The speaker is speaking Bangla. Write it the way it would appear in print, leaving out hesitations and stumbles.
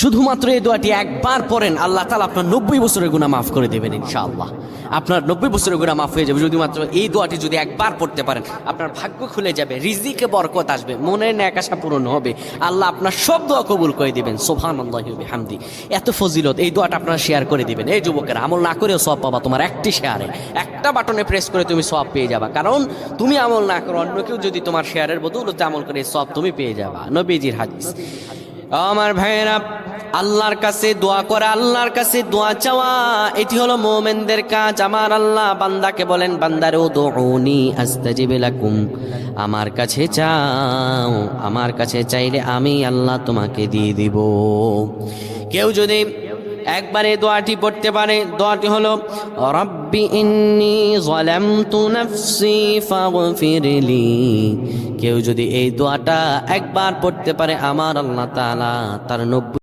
শুধুমাত্র এই দোয়াটি একবার পড়েন, আল্লাহ তাআলা আপনার 90 বছরের গুনাহ মাফ করে দেবেন ইনশাআল্লাহ। আপনার 90 বছরের গুনাহ মাফ হয়ে যাবে শুধুমাত্র এই দোয়াটি যদি একবার পড়তে পারেন। আপনার ভাগ্য খুলে যাবে, রিজিকে বরকত আসবে, মনের ন্যাক আশা পূরণ হবে, আল্লাহ আপনার সব দোয়া কবুল করে দিবেন। সুবহানাল্লাহি ওয়া বিহামদি। এত ফজিলত, এই দোয়াটা আপনারা শেয়ার করে দিবেন। এই যুবকেরা, আমল না করেও সওয়াব পাবা। তোমার একটি শেয়ারে, একটা বাটনে প্রেস করে তুমি সওয়াব পেয়ে যাবা। কারণ তুমি আমল না করো, অন্য কেউ যদি তোমার শেয়ারের বদৌলতে আমল করে, সওয়াব তুমি পেয়ে যাবা। নবীজির হাদিস। আমার ভাইয়েরা, আল্লাহর কাছে দোয়া করা, আল্লাহর কাছে দোয়া চাওয়া, এটি হলো মুমিনদের কাজ। আমার আল্লাহ বান্দাকে বলেন, বান্দারে উদউনি আস্তাজিব লাকুম, আমার কাছে চাও, আমার কাছে চাইলে আমি আল্লাহ তোমাকে দিয়ে দিব। কেউ যদি একবারে দোয়াটি পড়তে পারে, দোয়াটি হলো রব্বি ইন্নী যালামতু নাফসি ফাগফিরলি। কেউ যদি এই দোয়াটা একবার পড়তে পারে, আমার আল্লাহ তাআলা তার 90